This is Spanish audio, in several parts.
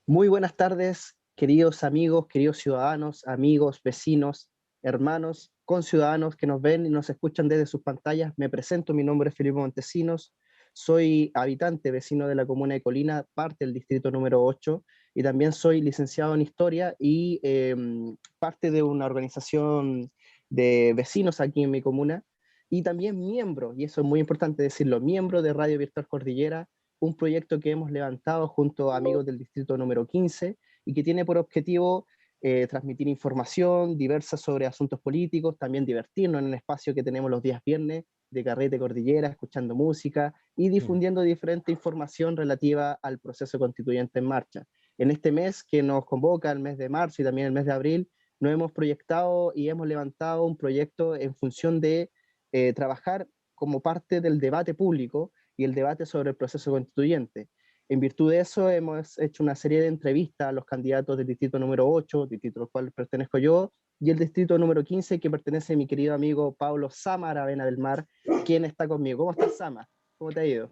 Muy buenas tardes, queridos amigos, queridos ciudadanos, amigos, vecinos, hermanos, conciudadanos que nos ven y nos escuchan desde sus pantallas. Me presento, mi nombre es Felipe Montesinos, soy habitante, vecino de la comuna de Colina, parte del distrito número 8, y también soy licenciado en Historia y parte de una organización de vecinos aquí en mi comuna, y también miembro, y eso es muy importante decirlo, miembro de Radio Virtual Cordillera, un proyecto que hemos levantado junto a amigos del distrito número 15 y que tiene por objetivo transmitir información diversa sobre asuntos políticos, también divertirnos en un espacio que tenemos los días viernes de carrete cordillera, escuchando música y Mm. difundiendo diferente información relativa al proceso constituyente en marcha. En este mes que nos convoca, el mes de marzo y también el mes de abril, nos hemos proyectado y hemos levantado un proyecto en función de trabajar como parte del debate público y el debate sobre el proceso constituyente. En virtud de eso, hemos hecho una serie de entrevistas a los candidatos del distrito número 8, distrito al cual pertenezco yo, y el distrito número 15, que pertenece a mi querido amigo Pablo Sama Aravena del Mar, quien está conmigo. ¿Cómo estás, Sama? ¿Cómo te ha ido?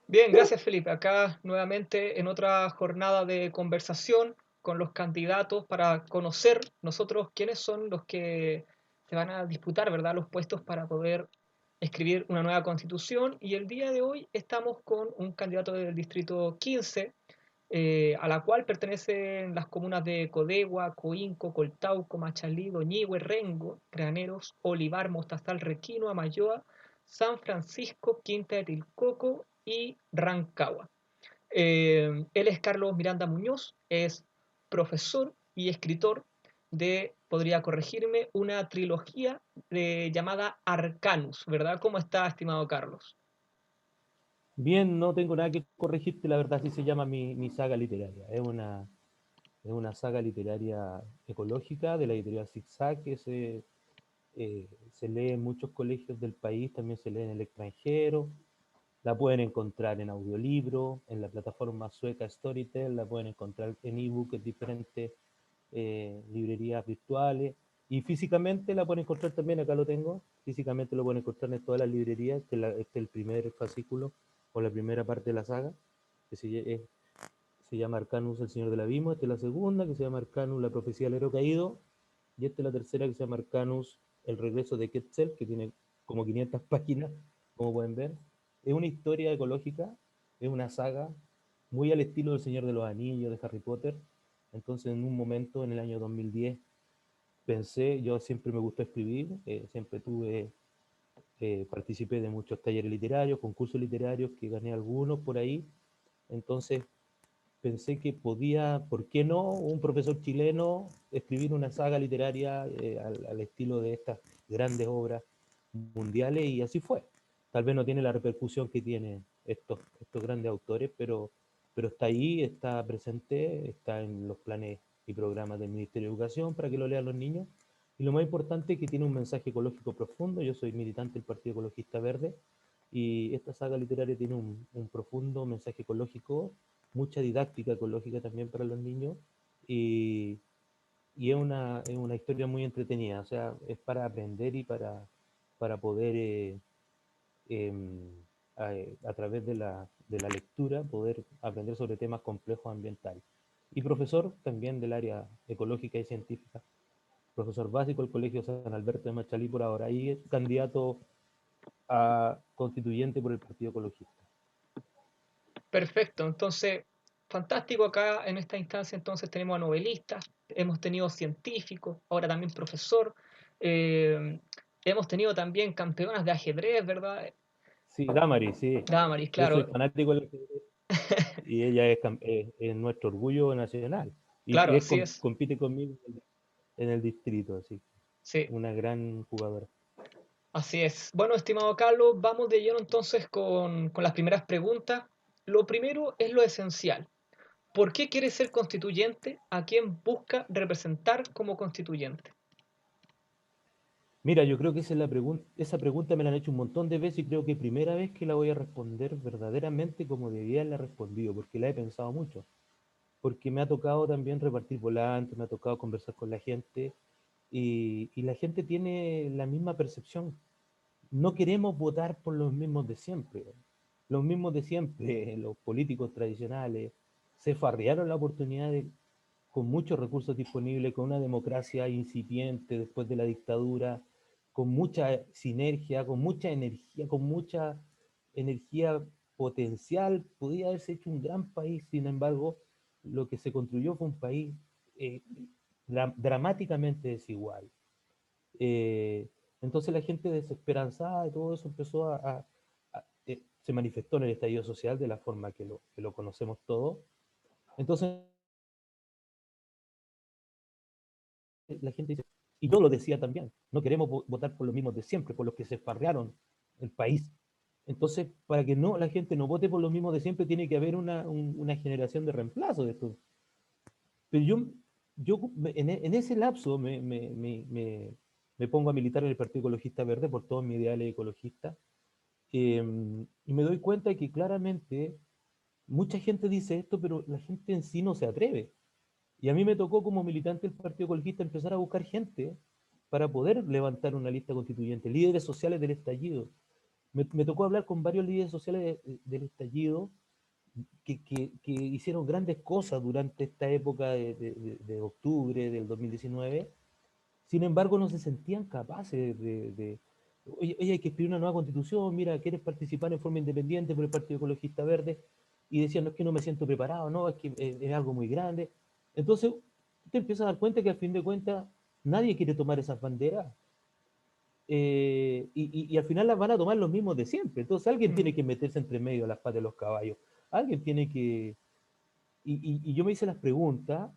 Bien, gracias Felipe. Acá nuevamente en otra jornada de conversación con los candidatos para conocer nosotros quiénes son los que se van a disputar, ¿verdad?, los puestos para poder escribir una nueva constitución. Y el día de hoy estamos con un candidato del distrito 15, a la cual pertenecen las comunas de Codegua, Coinco, Coltauco, Machalí, Doñihue, Rengo, Graneros, Olivar, Mostazal, Requino, Amayoa, San Francisco, Quinta de Tilcoco y Rancagua. Él es Carlos Miranda Muñoz, es profesor y escritor de, podría corregirme, una trilogía llamada Arcanus, ¿verdad? ¿Cómo está, estimado Carlos? Bien, no tengo nada que corregirte, la verdad así se llama mi saga literaria. Es una saga literaria ecológica de la editorial Zigzag que se lee en muchos colegios del país, también se lee en el extranjero. La pueden encontrar en audiolibro, en la plataforma sueca Storytel, la pueden encontrar en ebook en diferentes librerías virtuales. Y físicamente la pueden encontrar también, acá lo tengo, físicamente lo pueden encontrar en todas las librerías. Este es el primer fascículo o la primera parte de la saga, que se llama Arcanus, el Señor del Abismo. Esta es la segunda, que se llama Arcanus, la Profecía del Héroe Caído. Y esta es la tercera, que se llama Arcanus, el Regreso de Quetzal, que tiene como 500 páginas, como pueden ver. Es una historia ecológica, es una saga muy al estilo del Señor de los Anillos, de Harry Potter. Entonces, en un momento, en el año 2010, pensé, yo siempre me gustó escribir, siempre participé de muchos talleres literarios, concursos literarios, que gané algunos por ahí. Entonces, pensé que podía, ¿por qué no?, un profesor chileno escribir una saga literaria al estilo de estas grandes obras mundiales, y así fue. Tal vez no tiene la repercusión que tienen estos grandes autores, pero está ahí, está presente, está en los planes y programas del Ministerio de Educación para que lo lean los niños. Y lo más importante es que tiene un mensaje ecológico profundo. Yo soy militante del Partido Ecologista Verde, y esta saga literaria tiene un profundo mensaje ecológico, mucha didáctica ecológica también para los niños, y, y es una historia muy entretenida. O sea, es para aprender y para poder, em, a través de la lectura, poder aprender sobre temas complejos ambientales. Y profesor también del área ecológica y científica, profesor básico del Colegio San Alberto de Machalí por ahora, y es candidato a constituyente por el Partido Ecologista. Perfecto, entonces, fantástico acá en esta instancia, entonces tenemos a novelistas, hemos tenido científicos, ahora también profesor, eh, hemos tenido también campeonas de ajedrez, ¿verdad? Sí, Damari, sí. Damaris, Yo soy claro, fanático del ajedrez, y ella es nuestro orgullo nacional. Y claro, es, así es, compite conmigo en el distrito, así. sí, Una gran jugadora. así es. Bueno, estimado Carlos, vamos de lleno entonces con las primeras preguntas. Lo primero es lo esencial. ¿Por qué quiere ser constituyente? ¿A quién busca representar como constituyente? Mira, yo creo que esa pregunta me la han hecho un montón de veces, y creo que primera vez que la voy a responder verdaderamente como debía haberla respondido, porque la he pensado mucho. Porque me ha tocado también repartir volantes, me ha tocado conversar con la gente, y la gente tiene la misma percepción. No queremos votar por los mismos de siempre, los políticos tradicionales. se farrearon la oportunidad de, con muchos recursos disponibles, con una democracia incipiente después de la dictadura, con mucha sinergia, con mucha energía potencial, podía haberse hecho un gran país. Sin embargo, lo que se construyó fue un país eh, dramáticamente desigual. Eh, entonces la gente desesperanzada y todo eso empezó se manifestó en el estallido social de la forma que lo conocemos todos. Entonces la gente dice, y yo lo decía también, no queremos votar por los mismos de siempre, por los que se farrearon el país. Entonces, para que no la gente no vote por los mismos de siempre, tiene que haber una generación de reemplazo de esto. Pero yo en ese lapso me pongo a militar en el Partido Ecologista Verde por todos mis ideales ecologistas, y me doy cuenta de que claramente mucha gente dice esto, pero la gente en sí no se atreve. Y a mí me tocó como militante del Partido Ecologista empezar a buscar gente para poder levantar una lista constituyente, líderes sociales del estallido. Me tocó hablar con varios líderes sociales del estallido que hicieron grandes cosas durante esta época de octubre del 2019. Sin embargo, no se sentían capaces oye, hay que escribir una nueva constitución, mira, ¿quieres participar en forma independiente por el Partido Ecologista Verde? Y decían, no, es que no me siento preparado, no, es que es algo muy grande. Entonces, te empiezas a dar cuenta que al fin de cuentas nadie quiere tomar esas banderas, y al final las van a tomar los mismos de siempre. Entonces alguien tiene que meterse entre medio de las patas de los caballos, alguien tiene que... Y yo me hice las preguntas,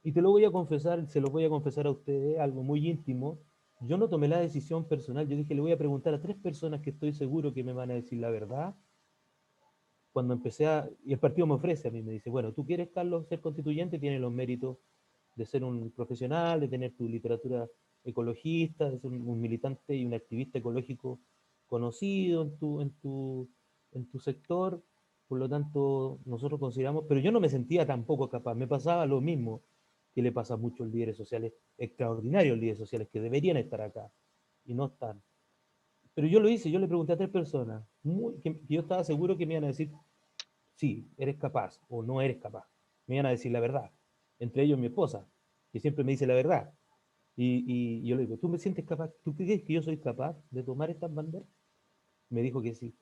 y te lo voy a confesar, se lo voy a confesar a ustedes, algo muy íntimo. Yo no tomé la decisión personal, yo dije, le voy a preguntar a 3 personas que estoy seguro que me van a decir la verdad. Cuando empecé y el partido me ofrece a mí, me dice, bueno, tú quieres, Carlos, ser constituyente, tienes los méritos de ser un profesional, de tener tu literatura ecologista, de ser un militante y un activista ecológico conocido en tu sector. Por lo tanto, nosotros consideramos, pero yo no me sentía tampoco capaz, me pasaba lo mismo que le pasa a muchos líderes sociales, extraordinarios líderes sociales que deberían estar acá y no están. Pero yo lo hice, yo le pregunté a 3 personas, que yo estaba seguro que me iban a decir, sí, eres capaz o no eres capaz. Me iban a decir la verdad. Entre ellos mi esposa, que siempre me dice la verdad. Y yo le digo, ¿tú me sientes capaz? ¿Tú crees que yo soy capaz de tomar estas banderas? Me dijo que sí.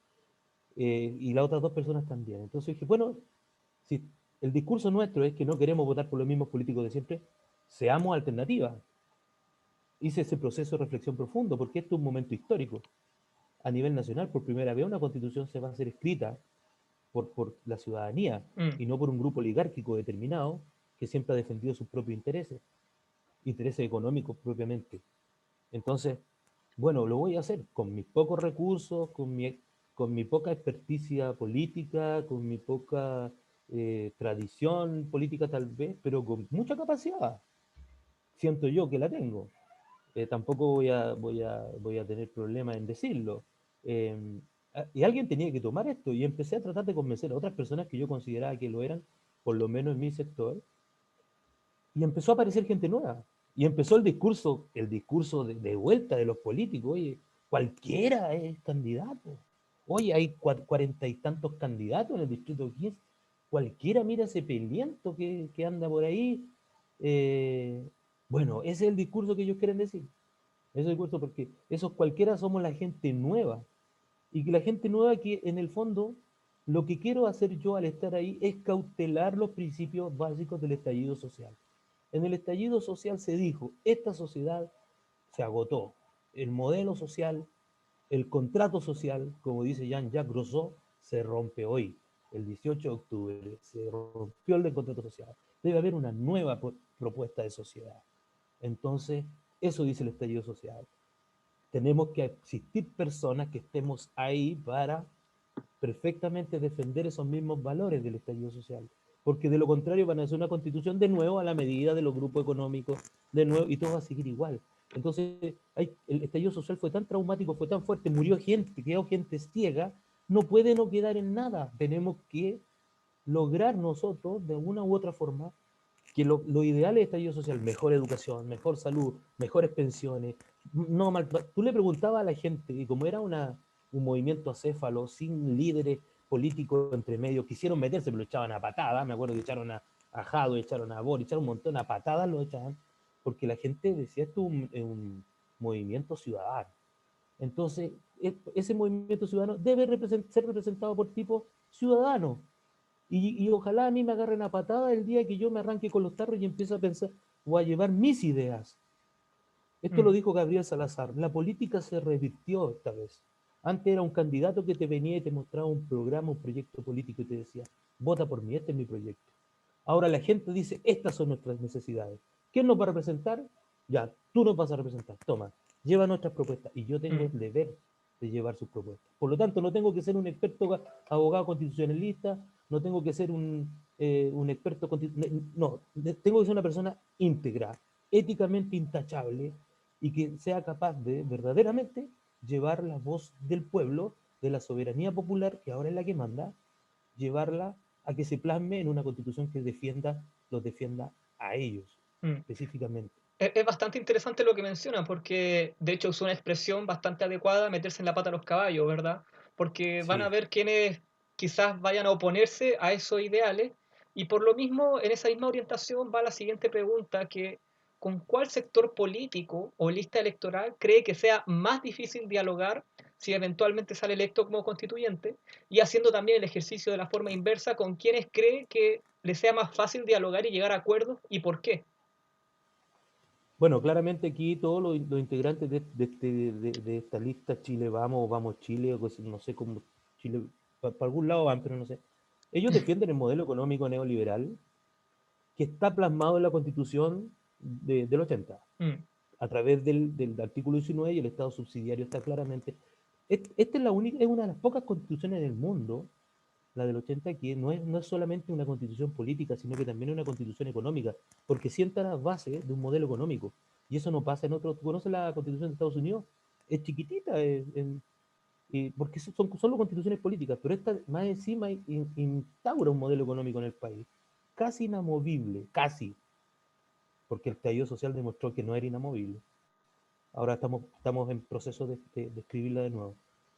Y las otras 2 personas también. Entonces dije, bueno, si el discurso nuestro es que no queremos votar por los mismos políticos de siempre, seamos alternativas. Hice ese proceso de reflexión profundo, porque esto es un momento histórico. A nivel nacional, por primera vez, una constitución se va a ser escrita por la ciudadanía y no por un grupo oligárquico determinado que siempre ha defendido sus propios intereses económicos propiamente. Entonces, bueno, lo voy a hacer con mis pocos recursos, con mi poca experticia política, con mi poca tradición política tal vez, pero con mucha capacidad. Siento yo que la tengo. Tampoco voy a tener problemas en decirlo. Eh, y alguien tenía que tomar esto y empecé a tratar de convencer a otras personas que yo consideraba que lo eran, por lo menos en mi sector, y empezó a aparecer gente nueva. Y empezó el discurso de vuelta de los políticos. Oye, cualquiera es candidato. Oye, hay 40 y tantos candidatos en el distrito 15. Cualquiera mira ese peliento que anda por ahí. Eh, bueno, ese es el discurso que ellos quieren decir. Ese es el discurso porque esos cualquiera somos la gente nueva. Y que la gente nueva que en el fondo lo que quiero hacer yo al estar ahí es cautelar los principios básicos del estallido social. En el estallido social se dijo, esta sociedad se agotó. El modelo social, el contrato social, como dice Jean-Jacques Rousseau, se rompe hoy, el 18 de octubre. Se rompió el contrato social. Debe haber una nueva propuesta de sociedad. Entonces, eso dice el estallido social. Tenemos que existir personas que estemos ahí para perfectamente defender esos mismos valores del estallido social, porque de lo contrario van a hacer una constitución de nuevo a la medida de los grupos económicos, de nuevo, y todo va a seguir igual. Entonces, el estallido social fue tan traumático, fue tan fuerte, murió gente, quedó gente ciega, no puede no quedar en nada. Tenemos que lograr nosotros, de una u otra forma, que lo ideal es estallido social, mejor educación, mejor salud, mejores pensiones. No mal, tú le preguntabas a la gente, y como era un movimiento acéfalo, sin líderes políticos entre medio quisieron meterse, pero lo echaban a patadas. Me acuerdo que echaron a Jado, echaron a Boric, echaron un montón a patadas, lo echaban, porque la gente decía esto es un movimiento ciudadano. Entonces, ese movimiento ciudadano debe ser representado por tipos ciudadanos. Y ojalá a mí me agarren a patada el día que yo me arranque con los tarros y empiece a pensar o a llevar mis ideas. Esto lo dijo Gabriel Salazar. La política se revirtió esta vez. Antes era un candidato que te venía y te mostraba un programa, un proyecto político y te decía, vota por mí, este es mi proyecto. Ahora la gente dice, estas son nuestras necesidades. ¿Quién nos va a representar? Ya, tú nos vas a representar. Toma, lleva nuestras propuestas. Y yo tengo el deber de llevar sus propuestas. Por lo tanto, no tengo que ser un experto abogado constitucionalista, no tengo que ser un experto no, tengo que ser una persona íntegra, éticamente intachable y que sea capaz de verdaderamente llevar la voz del pueblo, de la soberanía popular, que ahora es la que manda, llevarla a que se plasme en una constitución que los defienda a ellos, específicamente. Es bastante interesante lo que menciona, porque de hecho es una expresión bastante adecuada meterse en la pata a los caballos, ¿verdad? Porque van a Sí. ver quienes quizás vayan a oponerse a esos ideales, y por lo mismo, en esa misma orientación va la siguiente pregunta, que ¿con cuál sector político o lista electoral cree que sea más difícil dialogar si eventualmente sale electo como constituyente? Y haciendo también el ejercicio de la forma inversa, ¿con quienes cree que le sea más fácil dialogar y llegar a acuerdos y por qué? Bueno, claramente aquí todos los integrantes de esta lista, Chile Vamos, Vamos Chile, no sé cómo, Chile, para algún lado van, pero no sé. Ellos defienden el modelo económico neoliberal que está plasmado en la Constitución del 80, Mm, a través del artículo 19, y el Estado subsidiario está claramente. Esta es es una de las pocas constituciones del mundo, la del 80, que no es solamente una constitución política, sino que también es una constitución económica, porque sienta las bases de un modelo económico. Y eso no pasa en otros. ¿Tú conoces la constitución de Estados Unidos? Es chiquitita, porque son solo constituciones políticas, pero esta más encima instaura un modelo económico en el país, casi inamovible, casi, porque el estallido social demostró que no era inamovible. Ahora estamos en proceso de escribirla de nuevo.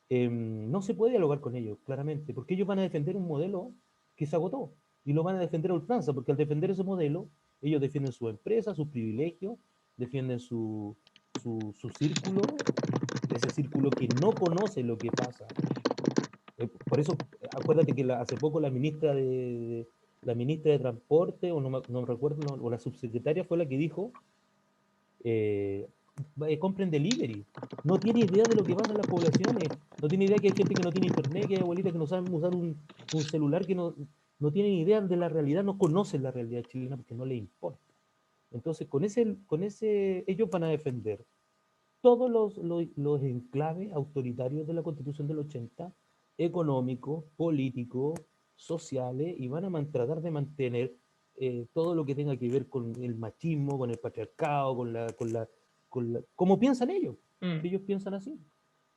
No se puede dialogar con ellos, claramente, porque ellos van a defender un modelo que se agotó y lo van a defender a ultranza, porque al defender ese modelo, ellos defienden su empresa, sus privilegios, defienden su círculo, ese círculo que no conoce lo que pasa. Por eso, acuérdate que hace poco la ministra de Transporte, o no recuerdo, o la subsecretaria fue la que dijo, eh, compren delivery. No tiene idea de lo que pasa en las poblaciones. No tiene idea que hay gente que no tiene internet, que hay abuelitas que no saben usar un celular, que no tienen idea de la realidad, no conocen la realidad chilena porque no les importa. Entonces, ellos van a defender todos los enclaves autoritarios de la Constitución del 80, económicos, políticos, sociales, y van a tratar de mantener todo lo que tenga que ver con el machismo, con el patriarcado, como piensan ellos, mm. que ellos piensan así,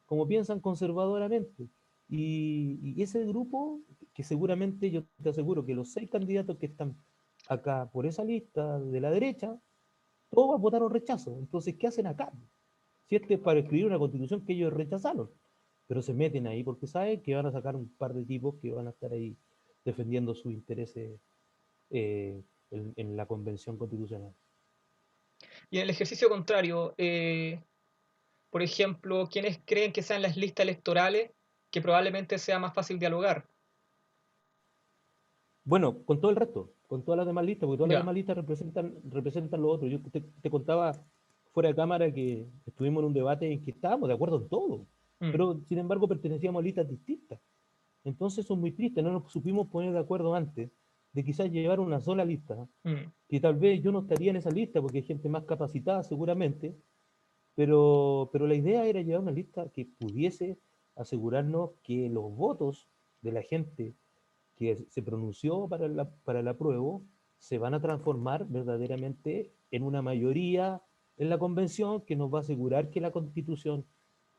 como piensan conservadoramente. Y ese grupo, que seguramente yo te aseguro que los 6 candidatos que están acá por esa lista de la derecha, todos votaron rechazo. Entonces, ¿qué hacen acá? Si este es para escribir una constitución que ellos rechazaron, pero se meten ahí porque saben que van a sacar un par de tipos que van a estar ahí defendiendo sus intereses en la convención constitucional. Y en el ejercicio contrario, por ejemplo, ¿quiénes creen que sean las listas electorales que probablemente sea más fácil dialogar? Bueno, con todo el resto, con todas las demás listas, porque todas las Ya. demás listas representan lo otro. Yo te contaba fuera de cámara que estuvimos en un debate en que estábamos de acuerdo en todo, Mm, pero sin embargo pertenecíamos a listas distintas. Entonces eso es muy triste, no nos supimos poner de acuerdo antes de quizás llevar una sola lista, mm, que tal vez yo no estaría en esa lista porque hay gente más capacitada seguramente, pero la idea era llevar una lista que pudiese asegurarnos que los votos de la gente que se pronunció para el apruebo se van a transformar verdaderamente en una mayoría en la convención que nos va a asegurar que la constitución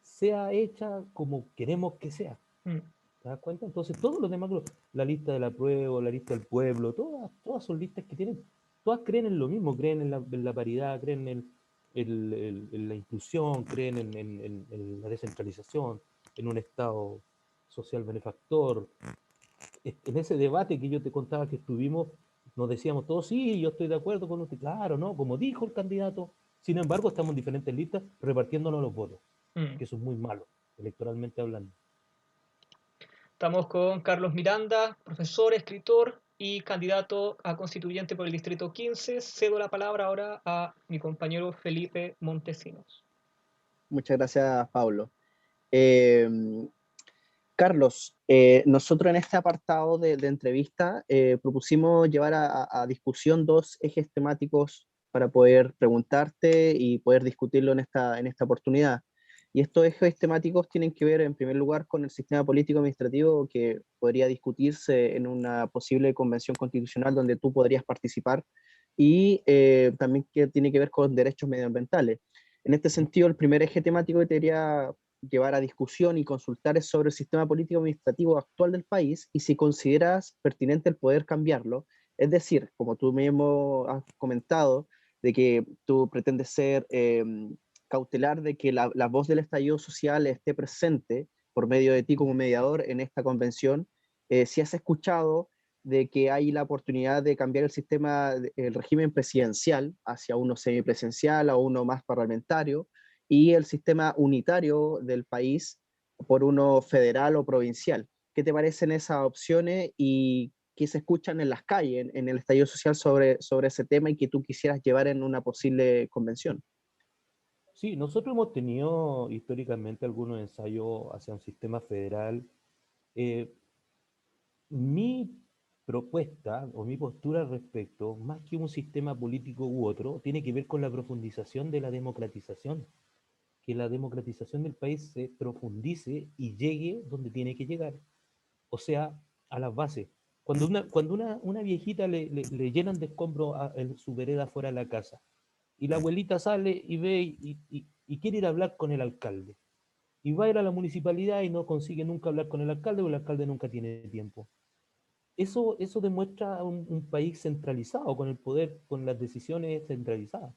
sea hecha como queremos que sea. mm. ¿Te das cuenta? Entonces, todos los demás, la lista del apruebo, la lista del pueblo, todas son listas que tienen, todas creen en lo mismo, creen en la paridad, creen en la inclusión, creen en la descentralización, en un Estado social benefactor, en ese debate que yo te contaba que estuvimos, nos decíamos todos, sí, yo estoy de acuerdo con usted, claro, ¿no? Como dijo el candidato. Sin embargo, estamos en diferentes listas repartiéndonos los votos, Mm. que eso es muy malo, electoralmente hablando. Estamos con Carlos Miranda, profesor, escritor y candidato a constituyente por el Distrito 15. Cedo la palabra ahora a mi compañero Felipe Montesinos. Muchas gracias, Pablo. Eh, Carlos, nosotros en este apartado de entrevista propusimos llevar a discusión dos ejes temáticos para poder preguntarte y poder discutirlo en esta oportunidad. Y estos ejes temáticos tienen que ver, en primer lugar, con el sistema político administrativo que podría discutirse en una posible convención constitucional donde tú podrías participar, y también que tiene que ver con derechos medioambientales. En este sentido, el primer eje temático que te quería llevar a discusión y consultar es sobre el sistema político administrativo actual del país y si consideras pertinente el poder cambiarlo. Es decir, como tú mismo has comentado, de que tú pretendes ser cautelar de que la voz del estallido social esté presente por medio de ti como mediador en esta convención. Si has escuchado de que hay la oportunidad de cambiar el sistema, el régimen presidencial hacia uno semipresidencial a uno más parlamentario, y el sistema unitario del país por uno federal o provincial. ¿Qué te parecen esas opciones y qué se escuchan en las calles, en el estallido social sobre ese tema y que tú quisieras llevar en una posible convención? Sí, nosotros hemos tenido históricamente algunos ensayos hacia un sistema federal. Eh, Mi propuesta o mi postura al respecto, más que un sistema político u otro, tiene que ver con la profundización de la democratización, que la democratización del país se profundice y llegue donde tiene que llegar, o sea, a las bases. Cuando una viejita le llenan de escombros su vereda fuera de la casa, y la abuelita sale y ve y quiere ir a hablar con el alcalde, y va a ir a la municipalidad y no consigue nunca hablar con el alcalde, porque el alcalde nunca tiene tiempo. Eso demuestra un país centralizado, con el poder, con las decisiones centralizadas.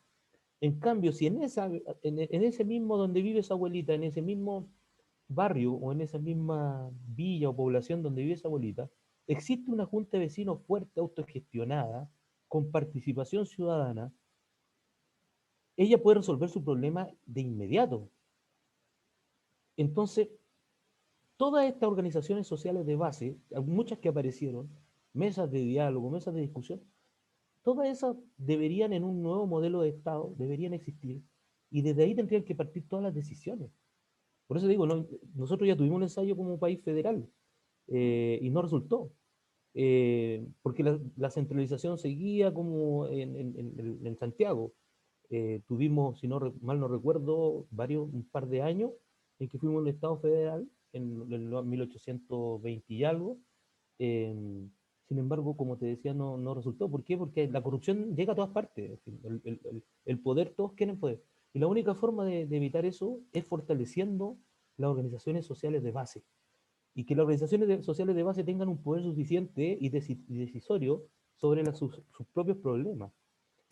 En cambio, si en ese mismo donde vive esa abuelita, en ese mismo barrio o en esa misma villa o población donde vive esa abuelita, existe una junta de vecinos fuerte, autogestionada, con participación ciudadana, ella puede resolver su problema de inmediato. Entonces, todas estas organizaciones sociales de base, muchas que aparecieron, mesas de diálogo, mesas de discusión, todas esas deberían en un nuevo modelo de Estado, deberían existir, y desde ahí tendrían que partir todas las decisiones. Por eso digo, no, nosotros ya tuvimos un ensayo como país federal y no resultó, porque la centralización seguía como en Santiago. Tuvimos, si no mal no recuerdo, un par de años en que fuimos un Estado federal en los 1820 y algo. eh, Sin embargo, como te decía, no resultó. ¿Por qué? Porque la corrupción llega a todas partes. En fin, el poder, todos quieren poder. Y la única forma de evitar eso es fortaleciendo las organizaciones sociales de base. Y que las sociales de base tengan un poder suficiente y decisorio sobre sus propios problemas.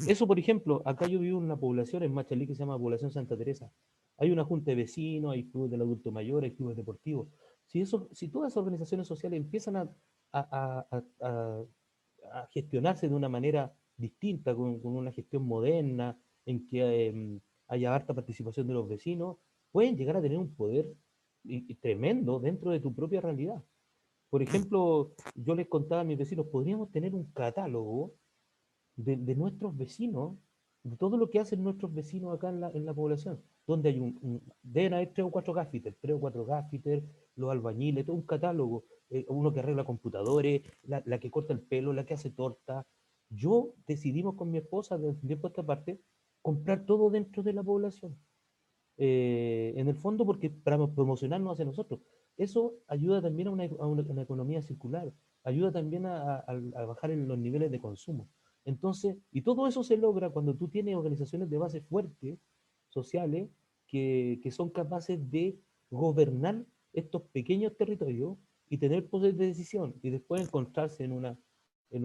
Eso, por ejemplo, acá yo vivo en una población en Machalí que se llama Población Santa Teresa. Hay una junta de vecinos, hay clubes del adulto mayor, hay clubes deportivos. Si todas esas organizaciones sociales empiezan a, a- a- a gestionarse de una manera distinta, con una gestión moderna, en que haya harta participación de los vecinos, pueden llegar a tener un poder y tremendo dentro de tu propia realidad. Por ejemplo, yo les contaba a mis vecinos, podríamos tener un catálogo de nuestros vecinos, de todo lo que hacen nuestros vecinos acá en la población, donde deben haber tres o cuatro gaffiters, los albañiles, todo un catálogo, uno que arregla computadores, la que corta el pelo, la que hace torta. Yo decidimos con mi esposa, de tiempo a esta parte, comprar todo dentro de la población. En el fondo, porque para promocionarnos hacia nosotros. Eso ayuda también a una economía circular, ayuda también a bajar en los niveles de consumo. Entonces, y todo eso se logra cuando tú tienes organizaciones de base fuertes, sociales, que son capaces de gobernar estos pequeños territorios y tener poder de decisión y después encontrarse en una, en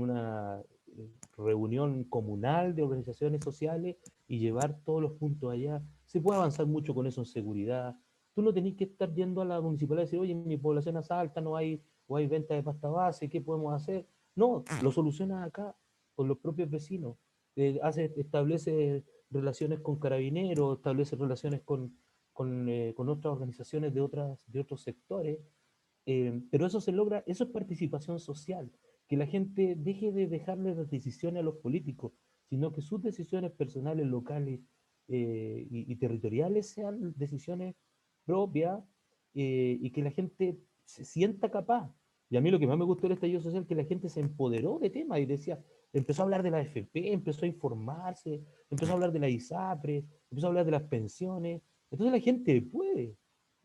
una reunión comunal de organizaciones sociales y llevar todos los puntos allá. Se puede avanzar mucho con eso en seguridad. Tú no tenés que estar yendo a la municipalidad y decir, oye, en mi población asalta, o hay venta de pasta base, ¿qué podemos hacer? No, lo soluciona acá con los propios vecinos. Establece relaciones con carabineros, establece relaciones con otras organizaciones de otros sectores, pero eso se logra, eso es participación social, que la gente deje de dejarle las decisiones a los políticos, sino que sus decisiones personales, locales y territoriales sean decisiones propias, y que la gente se sienta capaz. Y a mí lo que más me gustó del estallido social es que la gente se empoderó de temas y decía, empezó a hablar de la AFP, empezó a informarse, empezó a hablar de la ISAPRE, empezó a hablar de las pensiones. Entonces la gente puede.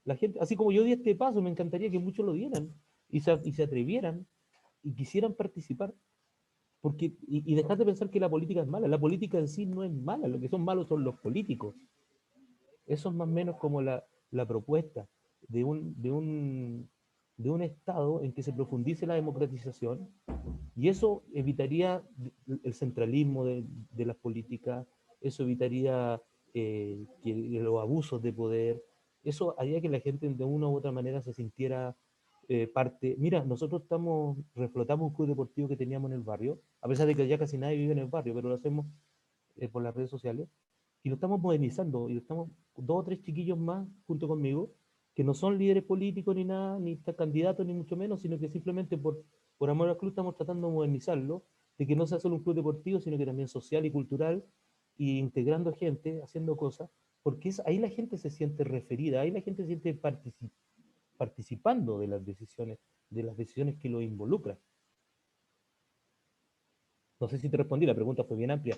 La gente, así como yo di este paso, me encantaría que muchos lo dieran y se atrevieran y quisieran participar. Porque, y dejar de pensar que la política es mala. La política en sí no es mala, lo que son malos son los políticos. Eso es más o menos como la propuesta de de un Estado en que se profundice la democratización, y eso evitaría el centralismo de las políticas, eso evitaría que los abusos de poder, eso haría que la gente de una u otra manera se sintiera parte. Mira, nosotros reflotamos un club deportivo que teníamos en el barrio, a pesar de que ya casi nadie vive en el barrio, pero lo hacemos por las redes sociales, y lo estamos modernizando, y lo estamos, dos o tres chiquillos más junto conmigo, que no son líderes políticos ni nada, ni candidatos ni mucho menos, sino que simplemente por amor al club estamos tratando de modernizarlo, de que no sea solo un club deportivo, sino que también social y cultural, y integrando gente, haciendo cosas, porque ahí la gente se siente referida, ahí la gente se siente participando de las decisiones que lo involucran. No sé si te respondí, la pregunta fue bien amplia.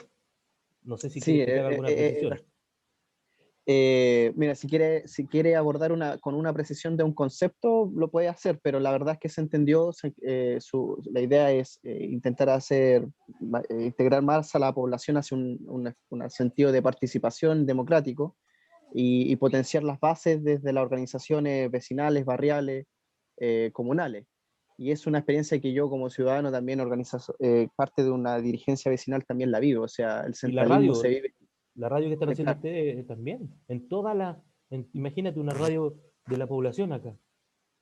No sé si Sí, quieres que te haga alguna precisión. mira, si quiere abordar con una precisión de un concepto, lo puede hacer, pero la verdad es que se entendió, la idea es integrar más a la población hacia un sentido de participación democrático y potenciar las bases desde las organizaciones vecinales, barriales, comunales. Y es una experiencia que yo como ciudadano también parte de una dirigencia vecinal también la vivo, o sea, el Y centralismo se vive. la radio que están haciendo Claro, ustedes también, imagínate una radio de la población acá,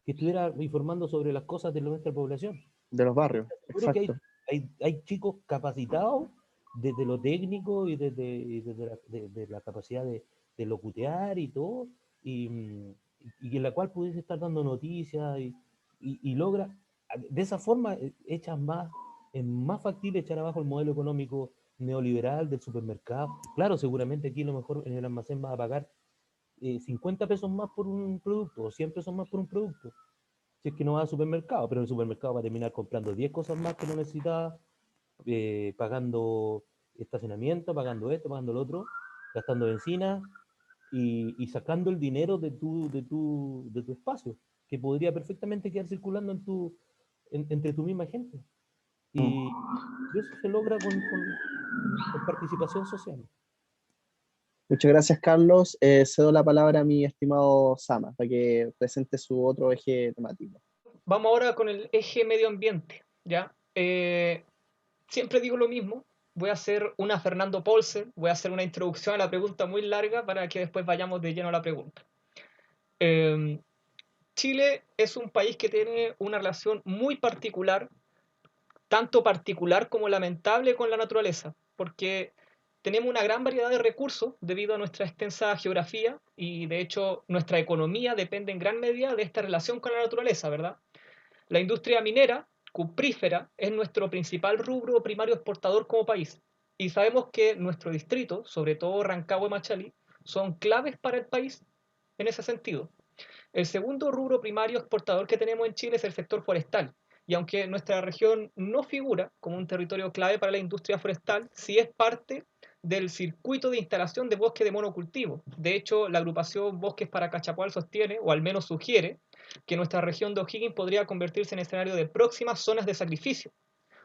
que estuviera informando sobre las cosas de nuestra población. de los barrios, Seguro que exacto. hay chicos capacitados desde lo técnico y de la capacidad de locutear y todo, y en la cual pudiese estar dando noticias y logra, de esa forma, es más factible echar abajo el modelo económico neoliberal del supermercado. Claro, seguramente aquí a lo mejor en el almacén vas a pagar 50 pesos más por un producto o 100 pesos más por un producto, si es que no va al supermercado, pero en el supermercado va a terminar comprando 10 cosas más que no necesita, pagando estacionamiento, pagando esto, pagando lo otro, gastando benzina y sacando el dinero de tu espacio, que podría perfectamente quedar circulando entre tu misma gente. Y eso se logra con participación social. Muchas gracias, Carlos. Cedo la palabra a mi estimado Sama para que presente su otro eje temático. Vamos ahora con el eje medio ambiente, ¿ya? Siempre digo lo mismo, voy a hacer una Fernando Paulsen, voy a hacer una introducción a la pregunta muy larga para que después vayamos de lleno a la pregunta. Chile es un país que tiene una relación muy particular, tanto particular como lamentable, con la naturaleza, porque tenemos una gran variedad de recursos debido a nuestra extensa geografía y de hecho nuestra economía depende en gran medida de esta relación con la naturaleza, ¿verdad? La industria minera, cuprífera, es nuestro principal rubro primario exportador como país. Y sabemos que nuestro distrito, sobre todo Rancagua y Machalí, son claves para el país en ese sentido. El segundo rubro primario exportador que tenemos en Chile es el sector forestal. Y aunque nuestra región no figura como un territorio clave para la industria forestal, sí es parte del circuito de instalación de bosque de monocultivo. De hecho, la agrupación Bosques para Cachapoal sostiene, o al menos sugiere, que nuestra región de O'Higgins podría convertirse en escenario de próximas zonas de sacrificio,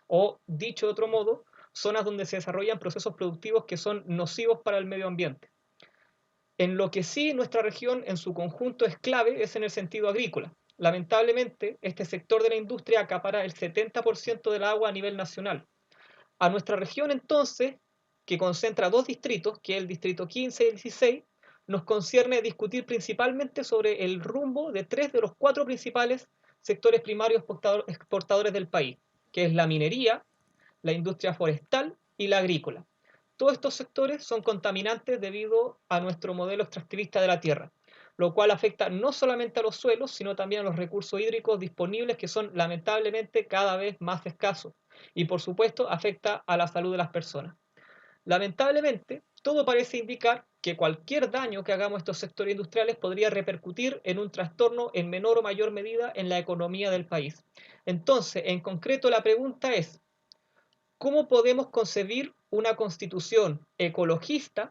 o, dicho de otro modo, zonas donde se desarrollan procesos productivos que son nocivos para el medio ambiente. En lo que sí nuestra región en su conjunto es clave es en el sentido agrícola. Lamentablemente, este sector de la industria acapara el 70% del agua a nivel nacional. A nuestra región entonces, que concentra dos distritos, que es el distrito 15 y el 16, nos concierne discutir principalmente sobre el rumbo de tres de los cuatro principales sectores primarios exportadores del país, que es la minería, la industria forestal y la agrícola. Todos estos sectores son contaminantes debido a nuestro modelo extractivista de la tierra, lo cual afecta no solamente a los suelos, sino también a los recursos hídricos disponibles, que son lamentablemente cada vez más escasos, y por supuesto afecta a la salud de las personas. Lamentablemente, todo parece indicar que cualquier daño que hagamos a estos sectores industriales podría repercutir en un trastorno en menor o mayor medida en la economía del país. Entonces, en concreto, la pregunta es, ¿cómo podemos concebir una constitución ecologista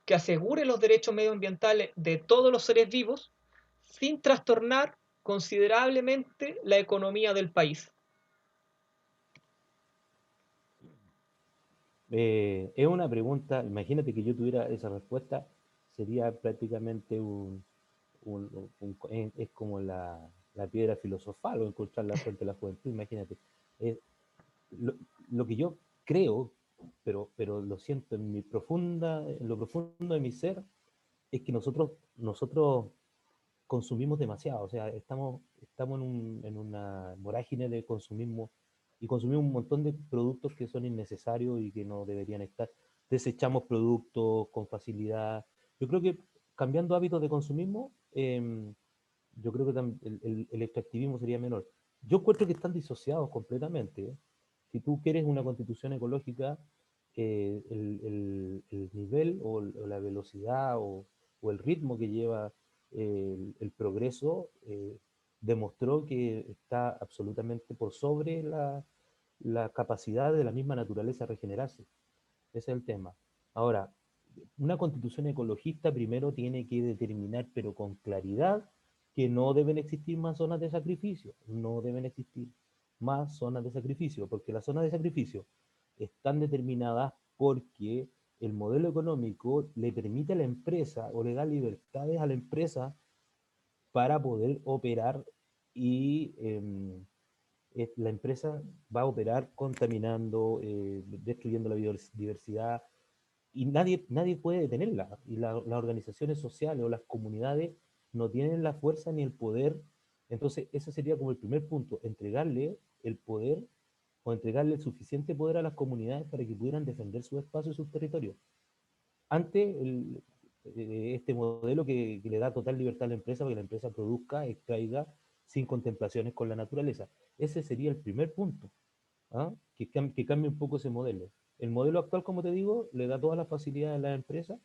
que asegure los derechos medioambientales de todos los seres vivos sin trastornar considerablemente la economía del país? Es una pregunta, imagínate que yo tuviera esa respuesta, sería prácticamente es como la piedra filosofal o encontrar la fuente de la juventud, imagínate. Eh, lo, lo que yo creo, pero lo siento en lo profundo de mi ser, es que nosotros consumimos demasiado, o sea, estamos en una vorágine de consumismo y consumimos un montón de productos que son innecesarios y que no deberían estar. Desechamos productos con facilidad. Yo creo que cambiando hábitos de consumismo, yo creo que el extractivismo sería menor. Yo encuentro que están disociados completamente, ¿eh? Si tú quieres una constitución ecológica, el nivel o la velocidad o el ritmo que lleva el progreso demostró que está absolutamente por sobre la capacidad de la misma naturaleza a regenerarse. Ese es el tema. Ahora, una constitución ecologista primero tiene que determinar, pero con claridad, que no deben existir más zonas de sacrificio. No deben existir más zonas de sacrificio, porque las zonas de sacrificio están determinadas porque el modelo económico le permite a la empresa o le da libertades a la empresa para poder operar y la empresa va a operar contaminando, destruyendo la biodiversidad, y nadie puede detenerla. Y las organizaciones sociales o las comunidades no tienen la fuerza ni el poder. Entonces, ese sería como el primer punto, entregarle el poder o entregarle el suficiente poder a las comunidades para que pudieran defender su espacio y sus territorios. Ante este modelo que le da total libertad a la empresa, para que la empresa produzca, extraiga, sin contemplaciones con la naturaleza. Ese sería el primer punto. ¿Ah? Que cambie un poco ese modelo. El modelo actual, como te digo, le da todas las facilidades a las empresas.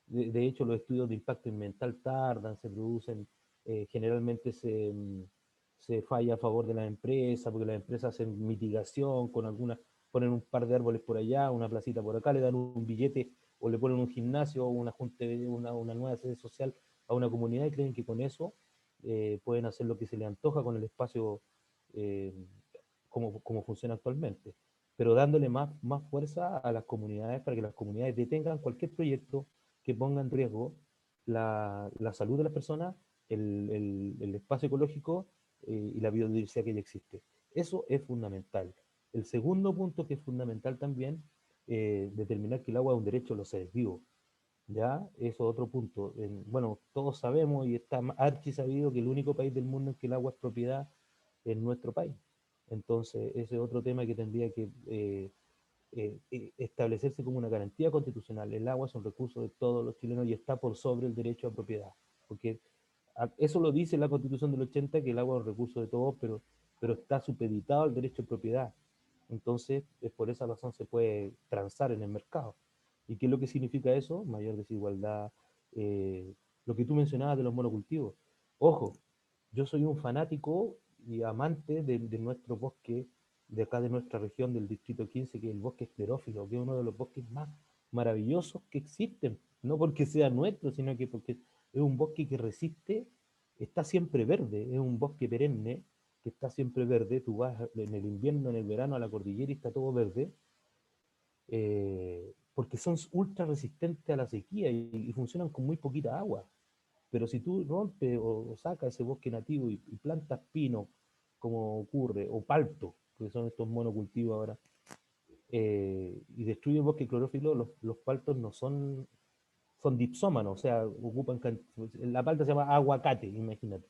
De hecho, los estudios de impacto ambiental tardan, se producen, generalmente se falla a favor de la empresa, porque las empresas hacen mitigación con algunas, ponen un par de árboles por allá, una placita por acá, le dan un billete o le ponen un gimnasio o una nueva sede social a una comunidad y creen que con eso pueden hacer lo que se les antoja con el espacio eh, como funciona actualmente, pero dándole más fuerza a las comunidades para que las comunidades detengan cualquier proyecto que ponga en riesgo la salud de las personas, el espacio ecológico y la biodiversidad que ya existe. Eso es fundamental. El segundo punto que es fundamental también, determinar que el agua es un derecho de los seres vivos. ¿Ya? Eso es otro punto. Bueno, todos sabemos y está archi sabido que el único país del mundo en que el agua es propiedad es nuestro país. Entonces, ese es otro tema que tendría que establecerse como una garantía constitucional. El agua es un recurso de todos los chilenos y está por sobre el derecho a propiedad. Porque eso lo dice la Constitución del 80, que el agua es un recurso de todos, pero está supeditado al derecho de propiedad. Entonces, por esa razón se puede transar en el mercado. ¿Y qué es lo que significa eso? Mayor desigualdad. Lo que tú mencionabas de los monocultivos. Ojo, yo soy un fanático y amante de nuestro bosque, de acá de nuestra región, del Distrito 15, que es el bosque esclerófilo, que es uno de los bosques más maravillosos que existen. No porque sea nuestro, sino que porque es un bosque que resiste, está siempre verde, es un bosque perenne que está siempre verde. Tú vas en el invierno, en el verano a la cordillera y está todo verde, porque son ultra resistentes a la sequía y funcionan con muy poquita agua. Pero si tú rompes o sacas ese bosque nativo y plantas pino, como ocurre, o palto, que son estos monocultivos ahora, y destruye el bosque clorófilo, los paltos no son dipsómanos, o sea, la palta se llama aguacate, imagínate.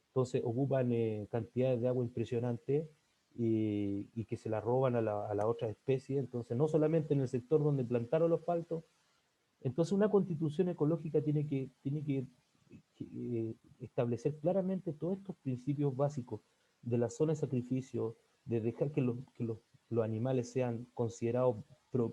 Entonces ocupan cantidades de agua impresionantes y que se la roban a la otra especie. Entonces no solamente en el sector donde plantaron los paltos. Entonces una constitución ecológica tiene que establecer claramente todos estos principios básicos de la zona de sacrificio, de dejar los animales sean considerados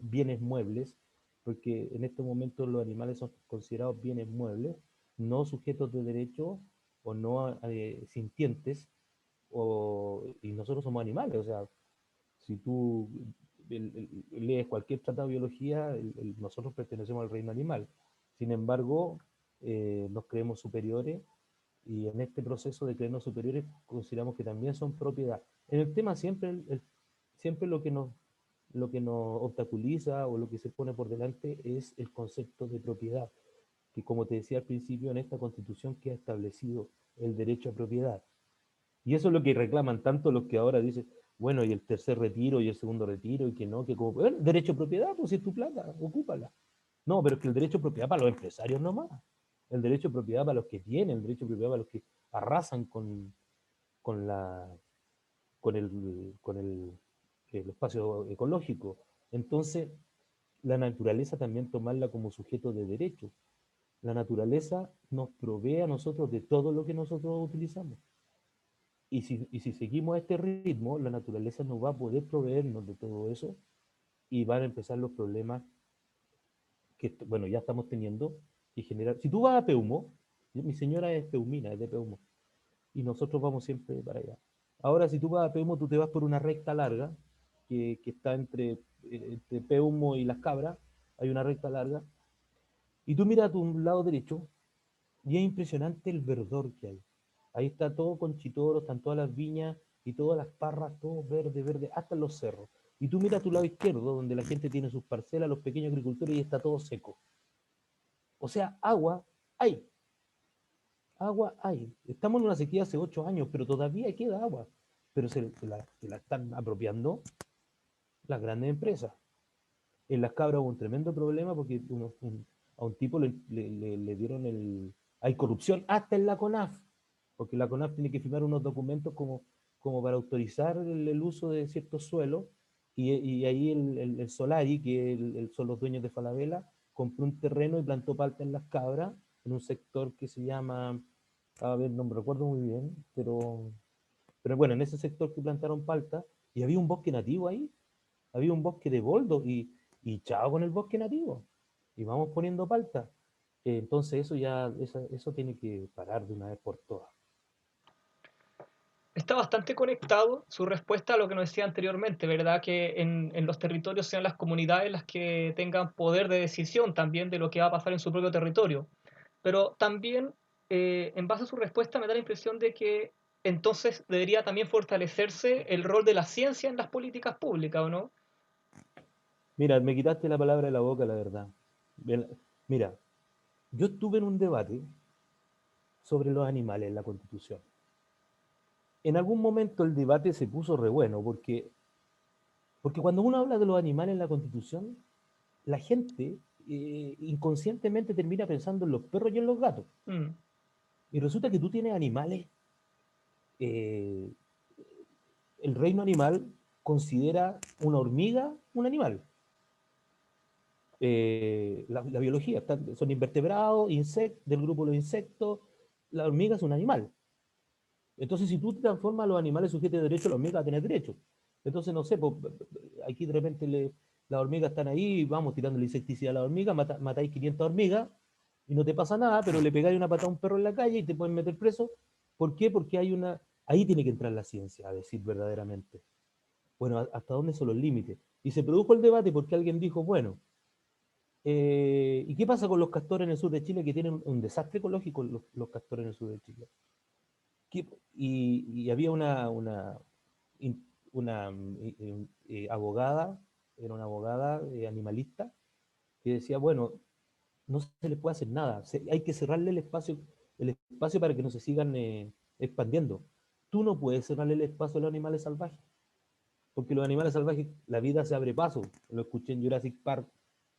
bienes muebles, porque en estos momentos los animales son considerados bienes muebles, no sujetos de derecho o no sintientes, y nosotros somos animales. O sea, si tú lees cualquier tratado de biología, nosotros pertenecemos al reino animal. Sin embargo, nos creemos superiores, y en este proceso de creernos superiores consideramos que también son propiedad. En el tema siempre, siempre lo que nos obstaculiza o lo que se pone por delante es el concepto de propiedad, que como te decía al principio, en esta constitución queda establecido el derecho a propiedad. Y eso es lo que reclaman tanto los que ahora dicen, bueno, y el tercer retiro y el segundo retiro, y que no, que como, bueno, derecho a propiedad, pues si es tu plata, ocúpala. No, pero es que el derecho a propiedad para los empresarios nomás. El derecho a propiedad para los que tienen, el derecho a propiedad para los que arrasan con, la, con el espacio ecológico. Entonces, la naturaleza también tomarla como sujeto de derecho. La naturaleza nos provee a nosotros de todo lo que nosotros utilizamos. Y si seguimos a este ritmo, la naturaleza no va a poder proveernos de todo eso, y van a empezar los problemas que, bueno, ya estamos teniendo, y generar. Si tú vas a Peumo, mi señora es peumina, es de Peumo, y nosotros vamos siempre para allá. Ahora, si tú vas a Peumo, tú te vas por una recta larga que está entre Peumo y Las Cabras, hay una recta larga, y tú miras a tu lado derecho, y es impresionante el verdor que hay. Ahí está todo con chitoro, están todas las viñas y todas las parras, todo verde, verde, hasta en los cerros. Y tú miras a tu lado izquierdo, donde la gente tiene sus parcelas, los pequeños agricultores, y está todo seco. O sea, agua hay. Agua hay. Estamos en una sequía hace 8 años, pero todavía queda agua. Pero se la están apropiando las grandes empresas. En Las Cabras hubo un tremendo problema porque a un tipo le dieron Hay corrupción hasta en la CONAF, porque la CONAF tiene que firmar unos documentos como para autorizar el uso de ciertos suelos, y ahí el Solari, que son los dueños de Falabella, compró un terreno y plantó palta en Las Cabras, en un sector que se llama, a ver, no me recuerdo muy bien, pero bueno, en ese sector que plantaron palta, y había un bosque nativo ahí, había un bosque de boldo, y chao con el bosque nativo, y vamos poniendo palta. Entonces eso tiene que parar de una vez por todas. Está bastante conectado su respuesta a lo que nos decía anteriormente, ¿verdad? Que en los territorios sean las comunidades las que tengan poder de decisión también de lo que va a pasar en su propio territorio. Pero también, en base a su respuesta, me da la impresión de que entonces debería también fortalecerse el rol de la ciencia en las políticas públicas, ¿o no? Mira, me quitaste la palabra de la boca, la verdad. Mira, yo estuve en un debate sobre los animales en la Constitución. En algún momento el debate se puso re bueno, porque cuando uno habla de los animales en la Constitución, la gente inconscientemente termina pensando en los perros y en los gatos. Mm. Y resulta que tú tienes animales. eh, el reino animal considera una hormiga un animal. La biología, son invertebrados, del grupo de los insectos. La hormiga es un animal. Entonces, si tú transformas a los animales sujetos de derecho, la hormiga va a tener derecho. Entonces, no sé, pues, aquí de repente las hormigas están ahí, vamos tirando el insecticida a la hormiga, matáis 500 hormigas y no te pasa nada, pero le pegáis una patada a un perro en la calle y te pueden meter preso. ¿Por qué? Porque ahí tiene que entrar la ciencia a decir verdaderamente. Bueno, ¿hasta dónde son los límites? Y se produjo el debate porque alguien dijo, bueno, ¿y qué pasa con los castores en el sur de Chile, que tienen un desastre ecológico, los castores en el sur de Chile? Y había una abogada, era una abogada animalista, que decía, bueno, no se les puede hacer nada, hay que cerrarle el espacio para que no se sigan expandiendo. Tú no puedes cerrarle el espacio a los animales salvajes, porque los animales salvajes, la vida se abre paso. Lo escuché en Jurassic Park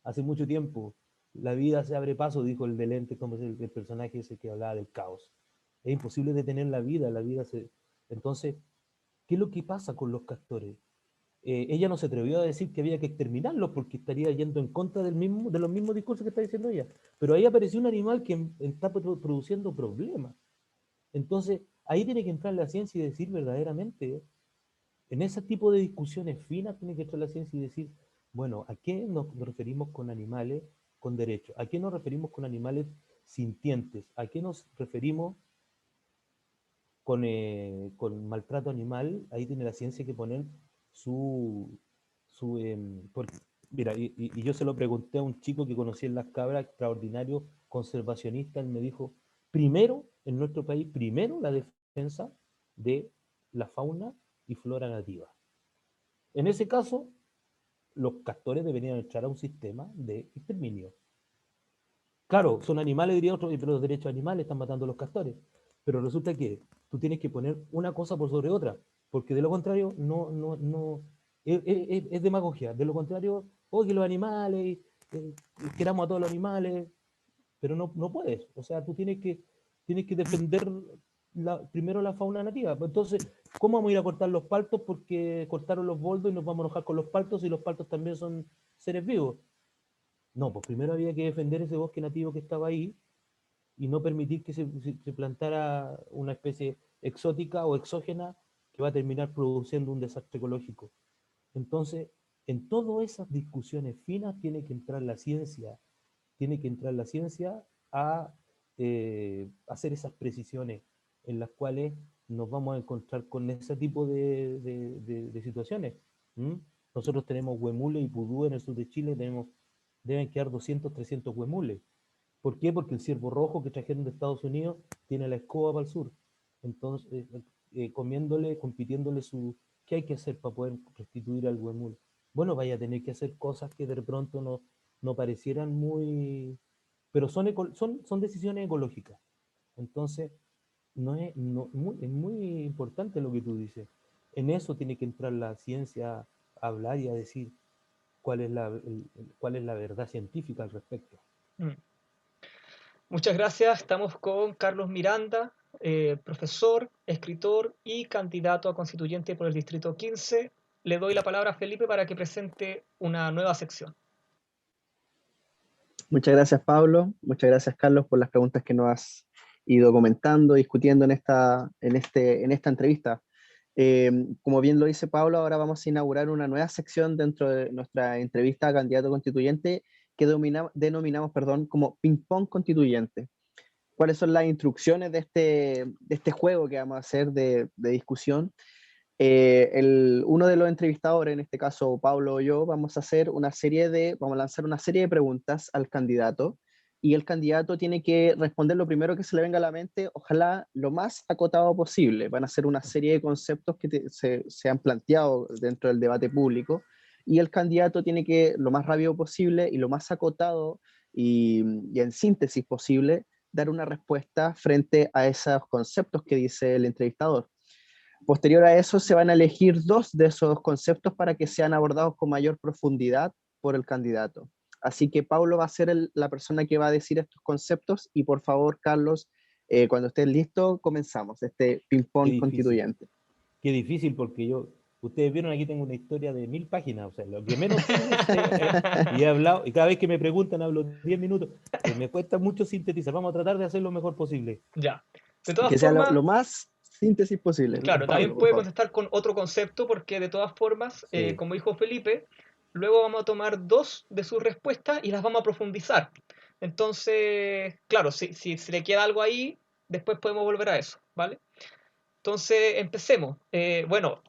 hace mucho tiempo. La vida se abre paso, dijo el de lente, como es el personaje ese que hablaba del caos. es imposible detener la vida, Entonces, ¿qué es lo que pasa con los castores? Ella no se atrevió a decir que había que exterminarlos porque estaría yendo en contra de los mismos discursos que está diciendo ella. Pero ahí apareció un animal que está produciendo problemas. Entonces, ahí tiene que entrar la ciencia y decir verdaderamente, en ese tipo de discusiones finas tiene que entrar la ciencia y decir, bueno, ¿a qué nos referimos con animales con derechos? ¿A qué nos referimos con animales sintientes? ¿A qué nos referimos con maltrato animal? Ahí tiene la ciencia que poner su... mira, y yo se lo pregunté a un chico que conocí en Las Cabras, extraordinario conservacionista, él me dijo, primero, en nuestro país, primero la defensa de la fauna y flora nativa. En ese caso, los castores deberían entrar a un sistema de exterminio. Claro, son animales, diría otro, pero los derechos animales están matando a los castores. Pero resulta que tú tienes que poner una cosa por sobre otra, porque de lo contrario no es demagogia. De lo contrario, que los animales, queramos a todos los animales, pero no puedes. O sea, tú tienes que defender primero la fauna nativa. Entonces, ¿cómo vamos a ir a cortar los paltos porque cortaron los boldos y nos vamos a enojar con los paltos y los paltos también son seres vivos? No, pues primero había que defender ese bosque nativo que estaba ahí y no permitir que se plantara una especie exótica o exógena que va a terminar produciendo un desastre ecológico. Entonces, en todas esas discusiones finas tiene que entrar la ciencia a hacer esas precisiones en las cuales nos vamos a encontrar con ese tipo de situaciones. ¿Mm? Nosotros tenemos huemules y pudú en el sur de Chile, deben quedar 200, 300 huemules. ¿Por qué? Porque el ciervo rojo que trajeron de Estados Unidos tiene la escoba para el sur. Entonces, compitiéndole ¿qué hay que hacer para poder restituir al huemul? Bueno, vaya a tener que hacer cosas que de pronto no parecieran muy... Pero son decisiones ecológicas. Entonces, es muy importante lo que tú dices. En eso tiene que entrar la ciencia a hablar y a decir cuál es la verdad científica al respecto. Mm. Muchas gracias. Estamos con Carlos Miranda, profesor, escritor y candidato a constituyente por el Distrito 15. Le doy la palabra a Felipe para que presente una nueva sección. Muchas gracias, Pablo. Muchas gracias, Carlos, por las preguntas que nos has ido comentando, discutiendo en esta entrevista. Como bien lo dice Pablo, ahora vamos a inaugurar una nueva sección dentro de nuestra entrevista a candidato constituyente que denominamos como ping-pong constituyente. ¿Cuáles son las instrucciones de este juego que vamos a hacer de discusión? Uno de los entrevistadores, en este caso Pablo o yo, vamos a lanzar una serie de preguntas al candidato y el candidato tiene que responder lo primero que se le venga a la mente, ojalá lo más acotado posible. Van a ser una serie de conceptos que se han planteado dentro del debate público y el candidato tiene que, lo más rápido posible y lo más acotado y en síntesis posible, dar una respuesta frente a esos conceptos que dice el entrevistador. Posterior a eso, se van a elegir dos de esos conceptos para que sean abordados con mayor profundidad por el candidato. Así que Paulo va a ser la persona que va a decir estos conceptos y por favor, Carlos, cuando estés listo, comenzamos este ping-pong constituyente. Qué difícil porque ustedes vieron aquí tengo una historia de 1000 páginas, o sea, lo que menos sé y he hablado, y cada vez que me preguntan hablo 10 minutos, me cuesta mucho sintetizar, vamos a tratar de hacer lo mejor posible. Ya. De todas que sea formas, lo más síntesis posible. claro, Pablo, también por puede favor. contestar con otro concepto porque de todas formas, Sí. como dijo Felipe, luego vamos a tomar dos de sus respuestas y las vamos a profundizar. Entonces, claro, si le queda algo ahí, después podemos volver a eso, ¿vale? Entonces, empecemos. Bueno,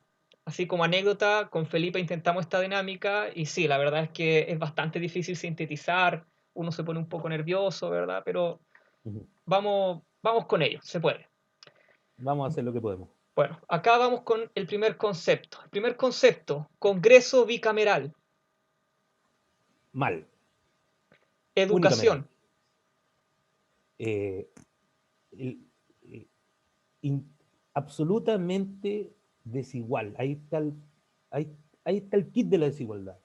así como anécdota, con Felipe intentamos esta dinámica y sí, la verdad es que es bastante difícil sintetizar, uno se pone un poco nervioso, ¿verdad? Pero vamos con ello, se puede. Vamos a hacer lo que podemos. Bueno, acá vamos con el primer concepto. El primer concepto, Congreso bicameral. Mal. Educación. Absolutamente desigual. Ahí está el kit de la desigualdad.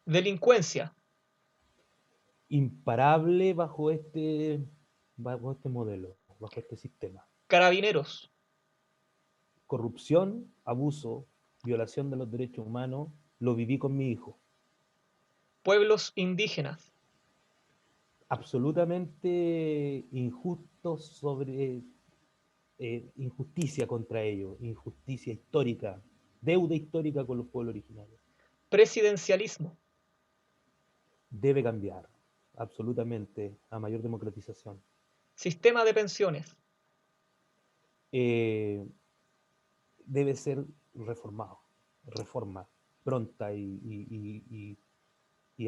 Delincuencia. Imparable bajo este modelo, bajo este sistema. Carabineros, Corrupción, abuso, violación de los derechos humanos, lo viví con mi hijo. pueblos indígenas, Absolutamente injusto sobre injusticia contra ellos, injusticia histórica, deuda histórica con los pueblos originarios. presidencialismo, Debe cambiar, absolutamente, a mayor democratización. sistema de pensiones, Eh, Debe ser reformado, reforma pronta y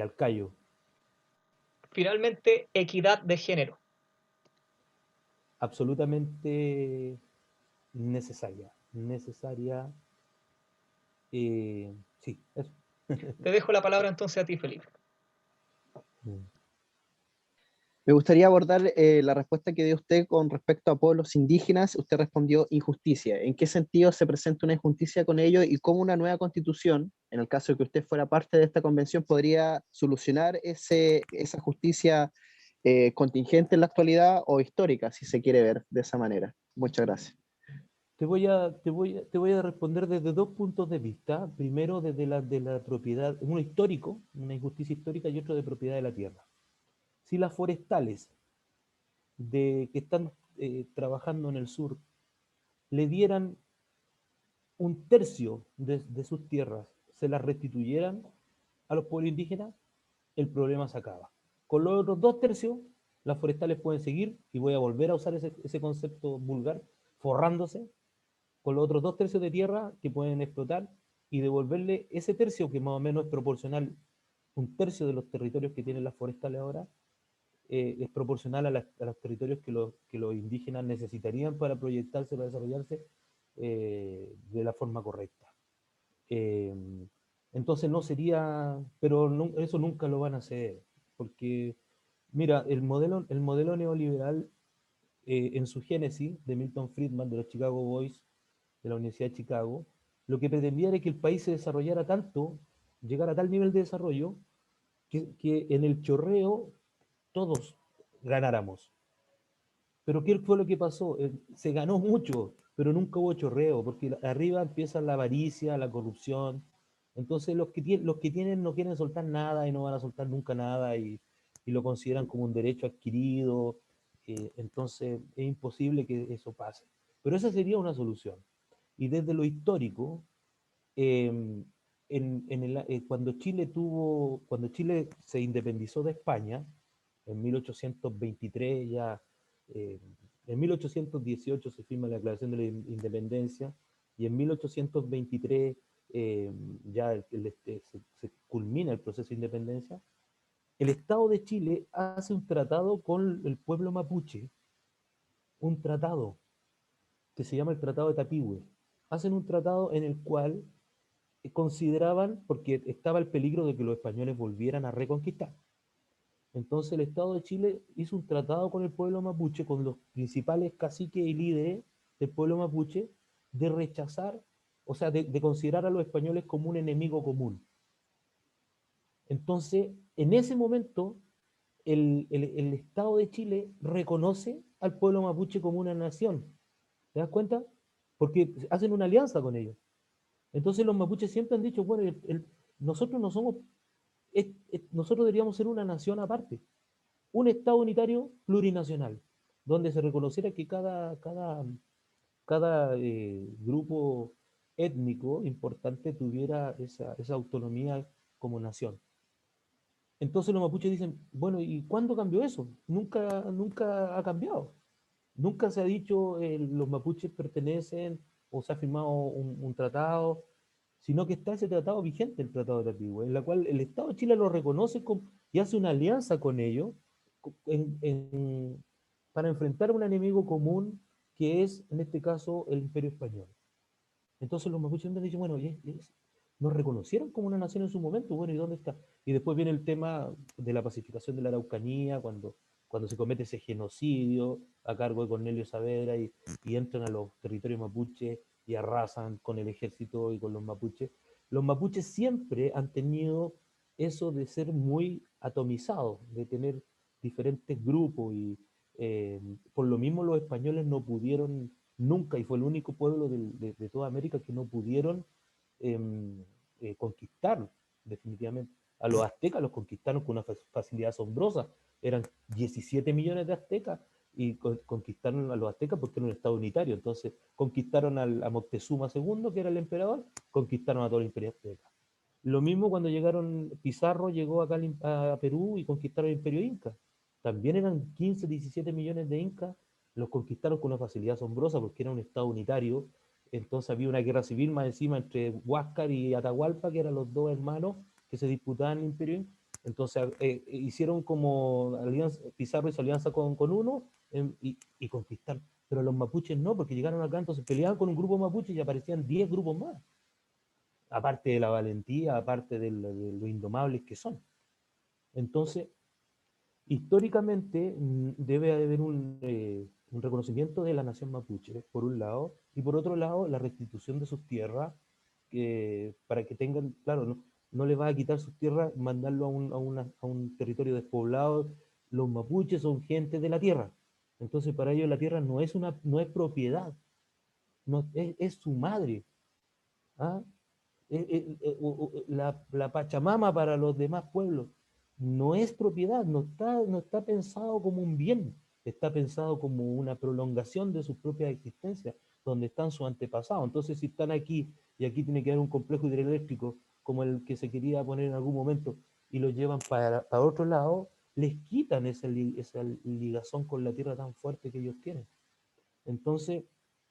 al callo. finalmente equidad de género. Absolutamente necesaria, necesaria, sí, eso. Te dejo la palabra entonces a ti, Felipe. Me gustaría abordar la respuesta que dio usted con respecto a pueblos indígenas. Usted respondió injusticia. ¿En qué sentido se presenta una injusticia con ello y cómo una nueva constitución, en el caso de que usted fuera parte de esta convención, podría solucionar esa justicia contingente en la actualidad o histórica, si se quiere ver de esa manera? Muchas gracias. Te voy a responder desde dos puntos de vista. Primero, desde de la propiedad, uno histórico, una injusticia histórica, y otro de propiedad de la tierra. Si las forestales que están trabajando en el sur le dieran un tercio de sus tierras, se las restituyeran a los pueblos indígenas, el problema se acaba. Con los otros dos tercios, las forestales pueden seguir, y voy a volver a usar ese concepto vulgar, forrándose con los otros dos tercios de tierra que pueden explotar y devolverle ese tercio que más o menos es proporcional, un tercio de los territorios que tienen las forestales ahora, es proporcional a los territorios que los indígenas necesitarían para proyectarse, para desarrollarse de la forma correcta. Eh, entonces no sería, pero no, eso nunca lo van a hacer, porque mira, el modelo neoliberal en su génesis de Milton Friedman, de los Chicago Boys, de la Universidad de Chicago, lo que pretendía era que el país se desarrollara tanto, llegara a tal nivel de desarrollo, que en el chorreo todos ganáramos. Pero ¿qué fue lo que pasó? Se ganó mucho, pero nunca hubo chorreo, porque arriba empieza la avaricia, la corrupción. Entonces los que tienen no quieren soltar nada y no van a soltar nunca nada y lo consideran como un derecho adquirido. Entonces es imposible que eso pase. Pero esa sería una solución. Y desde lo histórico, eh, cuando Chile se independizó de España, en 1823 ya, eh, en 1818 se firma la Declaración de la Independencia, y en 1823 ya se culmina el proceso de independencia. El Estado de Chile hace un tratado con el pueblo mapuche, un tratado que se llama el Tratado de Tapigüe. Hacen un tratado en el cual consideraban, porque estaba el peligro de que los españoles volvieran a reconquistar. Entonces el Estado de Chile hizo un tratado con el pueblo mapuche, con los principales caciques y líderes del pueblo mapuche, de rechazar, o sea, de considerar a los españoles como un enemigo común. Entonces, en ese momento, el Estado de Chile reconoce al pueblo mapuche como una nación. ¿Te das cuenta? Porque hacen una alianza con ellos. Entonces los mapuches siempre han dicho, bueno, nosotros no somos, nosotros deberíamos ser una nación aparte, un Estado unitario plurinacional, donde se reconociera que cada grupo étnico importante tuviera esa autonomía como nación. Entonces los mapuches dicen, bueno, ¿y cuándo cambió eso? Nunca ha cambiado. Nunca se ha dicho los mapuches pertenecen o se ha firmado un tratado, sino que está ese tratado vigente, el Tratado de Tapigüe, en la cual el Estado de Chile lo reconoce y hace una alianza con ellos para enfrentar a un enemigo común que es, en este caso, el Imperio Español. Entonces los mapuches han dicho, bueno, nos reconocieron como una nación en su momento, bueno, ¿y dónde está? Y después viene el tema de la pacificación de la Araucanía, cuando se comete ese genocidio a cargo de Cornelio Saavedra y entran a los territorios mapuches y arrasan con el ejército y con los mapuches. Los mapuches siempre han tenido eso de ser muy atomizados, de tener diferentes grupos y Por lo mismo los españoles no pudieron nunca, y fue el único pueblo de toda América que no pudieron conquistar definitivamente. A los aztecas los conquistaron con una facilidad asombrosa. Eran 17 millones de aztecas y conquistaron a los aztecas porque era un estado unitario. Entonces conquistaron a Moctezuma II, que era el emperador, conquistaron a todo el imperio azteca. Lo mismo cuando llegaron, Pizarro llegó acá a Perú y conquistaron el imperio inca. También eran 15, 17 millones de incas, los conquistaron con una facilidad asombrosa porque era un estado unitario. Entonces había una guerra civil más encima entre Huáscar y Atahualpa, que eran los dos hermanos que se disputaban el imperio inca. Entonces hicieron como alianza, Pizarro hizo alianza con uno y conquistaron. Pero los mapuches no, porque llegaron acá, entonces peleaban con un grupo mapuche y aparecían 10 grupos más. Aparte de la valentía, aparte de lo indomables que son. Entonces, históricamente debe haber un reconocimiento de la nación mapuche, por un lado, y por otro lado, la restitución de sus tierras, para que tengan, claro, no le va a quitar sus tierras, mandarlo a un territorio despoblado. Los mapuches son gente de la tierra, entonces para ellos la tierra no es propiedad, no, es su madre. ¿Ah? La Pachamama para los demás pueblos no es propiedad, no está pensado como un bien, está pensado como una prolongación de su propia existencia, donde están sus antepasados. Entonces, si están aquí y aquí tiene que haber un complejo hidroeléctrico como el que se quería poner en algún momento y lo llevan para otro lado, les quitan esa ligazón con la tierra tan fuerte que ellos tienen. Entonces,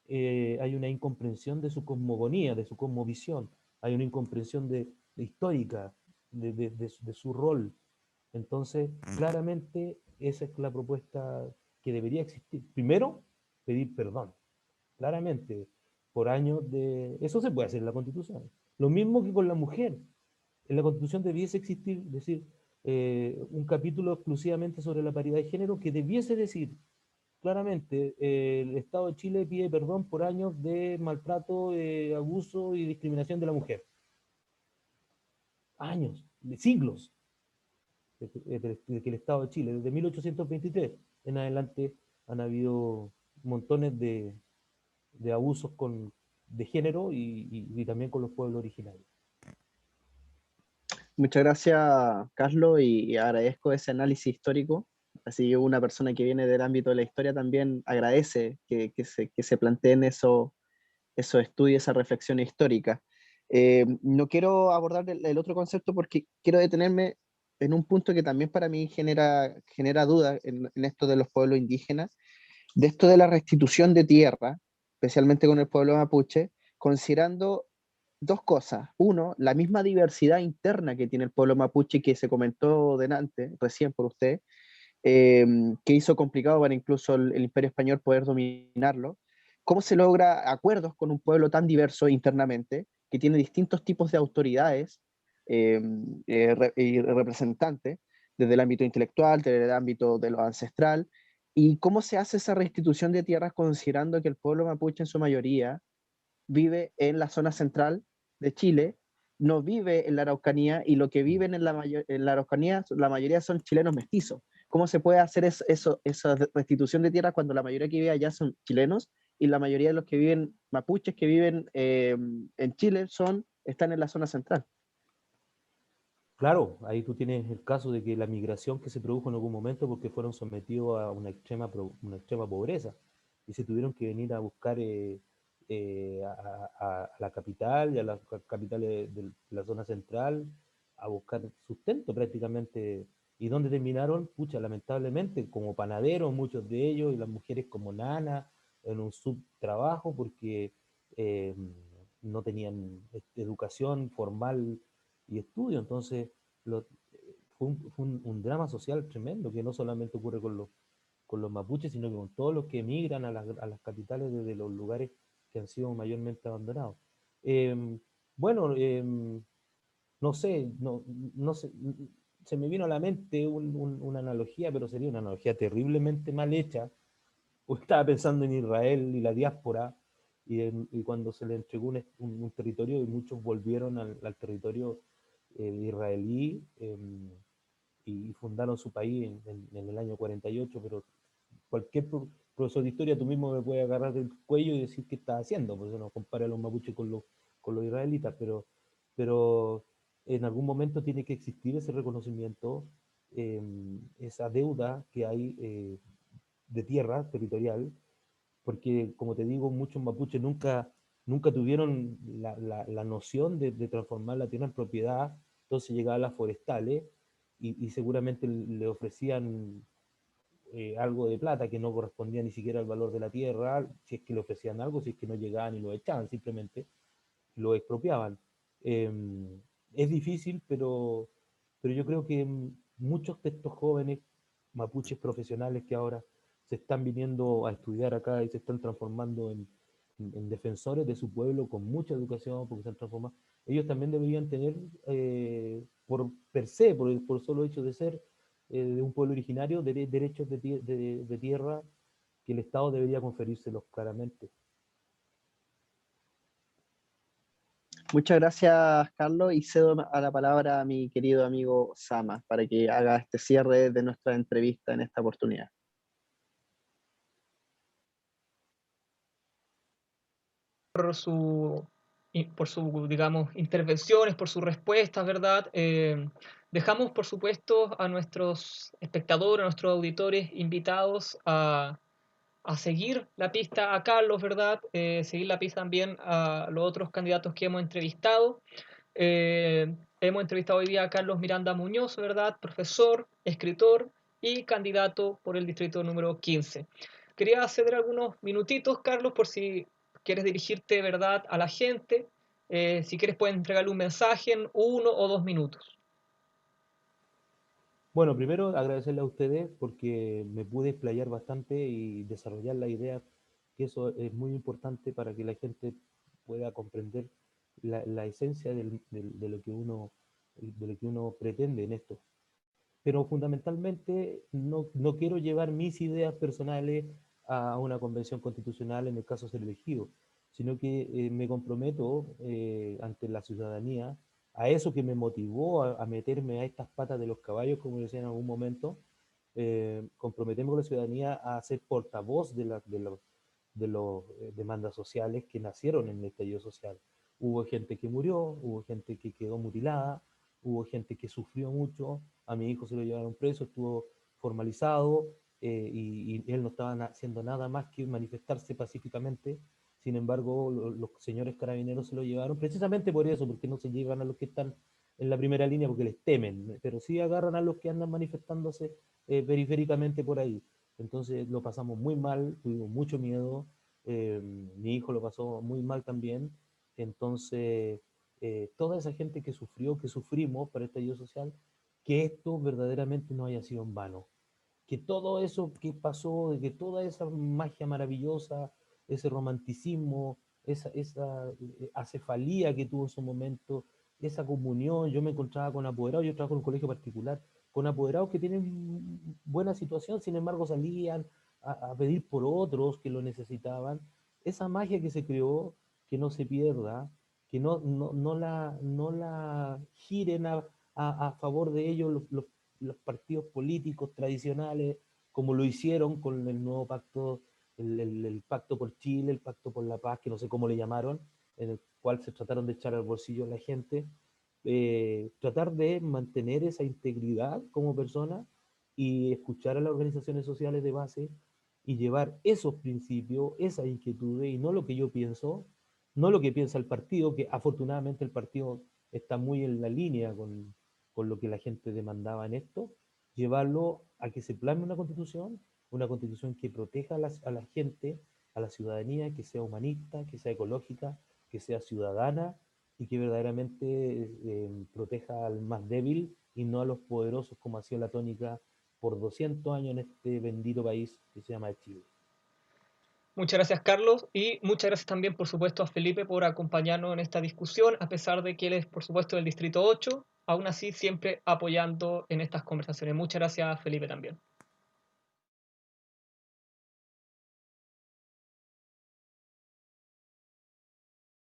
hay una incomprensión de su cosmogonía, de su cosmovisión, hay una incomprensión de histórica, de su rol. Entonces, claramente, esa es la propuesta que debería existir. Primero, pedir perdón, claramente, por años de... Eso se puede hacer en la Constitución. Lo mismo que con la mujer. En la Constitución debiese existir, decir, un capítulo exclusivamente sobre la paridad de género que debiese decir claramente, el Estado de Chile pide perdón por años de maltrato, abuso y discriminación de la mujer. Años, de siglos, de que el Estado de Chile, desde 1823 en adelante, han habido montones de abusos de género y también con los pueblos originarios. Muchas gracias, Carlos, y agradezco ese análisis histórico. Así que una persona que viene del ámbito de la historia también agradece que se planteen esos estudios, esa reflexión histórica. No quiero abordar el otro concepto porque quiero detenerme en un punto que también para mí genera duda en esto de los pueblos indígenas, de esto de la restitución de tierra, especialmente con el pueblo mapuche, considerando dos cosas. Uno, la misma diversidad interna que tiene el pueblo mapuche que se comentó delante, recién por usted, que hizo complicado para incluso el Imperio Español poder dominarlo. ¿Cómo se logra acuerdos con un pueblo tan diverso internamente, que tiene distintos tipos de autoridades y representantes, desde el ámbito intelectual, desde el ámbito de lo ancestral? ¿Y cómo se hace esa restitución de tierras considerando que el pueblo mapuche en su mayoría vive en la zona central de Chile, no vive en la Araucanía, y lo que viven en la Araucanía, la mayoría son chilenos mestizos? ¿Cómo se puede hacer esa restitución de tierra cuando la mayoría que vive allá son chilenos y la mayoría de los que viven mapuches que viven en Chile están en la zona central? Claro, ahí tú tienes el caso de que la migración que se produjo en algún momento porque fueron sometidos a una extrema pobreza y se tuvieron que venir a buscar a la capital y a las capitales de la zona central a buscar sustento prácticamente. ¿Y dónde terminaron? Pucha, lamentablemente, como panaderos, muchos de ellos, y las mujeres como nanas, en un subtrabajo porque eh, no tenían educación formal y estudio. Entonces, lo, fue un drama social tremendo que no solamente ocurre con los mapuches, sino que con todos los que emigran a las capitales desde los lugares que han sido mayormente abandonados. Eh, bueno, no sé, no sé, se me vino a la mente una analogía, pero sería una analogía terriblemente mal hecha. Estaba pensando en Israel y la diáspora, y cuando se le entregó un territorio y muchos volvieron al territorio israelí, y fundaron su país en el año 48, pero cualquier profesor de historia, tú mismo me puedes agarrar del cuello y decir qué estás haciendo, pues no compara a los mapuches con los israelitas, pero en algún momento tiene que existir ese reconocimiento, esa deuda que hay de tierra territorial, porque como te digo, muchos mapuches nunca tuvieron la noción de transformar la tierra en propiedad, entonces llegaban las forestales y seguramente le ofrecían algo de plata que no correspondía ni siquiera al valor de la tierra, si es que le ofrecían algo, si es que no llegaban y lo echaban, simplemente lo expropiaban. Eh, es difícil, pero yo creo que muchos de estos jóvenes mapuches profesionales que ahora se están viniendo a estudiar acá y se están transformando en defensores de su pueblo con mucha educación, porque se han transformado, ellos también deberían tener, por per se, por solo hecho de ser de un pueblo originario, derechos de tierra que el Estado debería conferírselos claramente. Muchas gracias, Carlos, y cedo a la palabra a mi querido amigo Sama para que haga este cierre de nuestra entrevista en esta oportunidad. Por su, digamos, intervenciones, por sus respuestas, ¿verdad? Dejamos, por supuesto, a nuestros espectadores, a nuestros auditores invitados a seguir la pista a Carlos, ¿verdad? Seguir la pista también a los otros candidatos que hemos entrevistado. Hemos entrevistado hoy día a Carlos Miranda Muñoz, ¿verdad? Profesor, escritor y candidato por el distrito número 15. Quería ceder algunos minutitos, Carlos, por si quieres dirigirte, ¿verdad?, a la gente. Si quieres, puedes entregarle un mensaje en 1 o 2 minutos. Bueno, primero agradecerle a ustedes porque me pude explayar bastante y desarrollar la idea, que eso es muy importante para que la gente pueda comprender la esencia de lo que uno pretende en esto. Pero fundamentalmente no quiero llevar mis ideas personales a una convención constitucional en el caso de ser elegido, sino que me comprometo ante la ciudadanía a eso que me motivó a meterme a estas patas de los caballos, como decía en algún momento, comprometemos a la ciudadanía a ser portavoz de las demandas sociales que nacieron en el estallido social. Hubo gente que murió, hubo gente que quedó mutilada, hubo gente que sufrió mucho, a mi hijo se lo llevaron preso, estuvo formalizado y él no estaba haciendo nada más que manifestarse pacíficamente. Sin embargo, los señores carabineros se lo llevaron precisamente por eso, porque no se llevan a los que están en la primera línea porque les temen, pero sí agarran a los que andan manifestándose periféricamente por ahí. Entonces lo pasamos muy mal, tuvimos mucho miedo, mi hijo lo pasó muy mal también. Entonces, toda esa gente que sufrió, que sufrimos para el estallido social, que esto verdaderamente no haya sido en vano, que todo eso que pasó, de que toda esa magia maravillosa, ese romanticismo, esa acefalía que tuvo en su momento, esa comunión, yo me encontraba con apoderados, yo trabajo en un colegio particular, con apoderados que tienen buena situación, sin embargo salían a pedir por otros que lo necesitaban, esa magia que se creó, que no se pierda, que no la giren a favor de ellos los partidos políticos tradicionales, como lo hicieron con el nuevo pacto, el pacto por Chile, el pacto por la paz, que no sé cómo le llamaron, en el cual se trataron de echar al bolsillo a la gente, tratar de mantener esa integridad como persona y escuchar a las organizaciones sociales de base y llevar esos principios, esas inquietudes y no lo que yo pienso, no lo que piensa el partido, que afortunadamente el partido está muy en la línea con lo que la gente demandaba en esto, llevarlo a que se plasme una constitución que proteja a la gente, a la ciudadanía, que sea humanista, que sea ecológica, que sea ciudadana y que verdaderamente proteja al más débil y no a los poderosos como ha sido la tónica por 200 años en este bendito país que se llama Chile. Muchas gracias, Carlos, y muchas gracias también, por supuesto, a Felipe por acompañarnos en esta discusión, a pesar de que él es, por supuesto, del Distrito 8, aún así siempre apoyando en estas conversaciones. Muchas gracias, Felipe, también.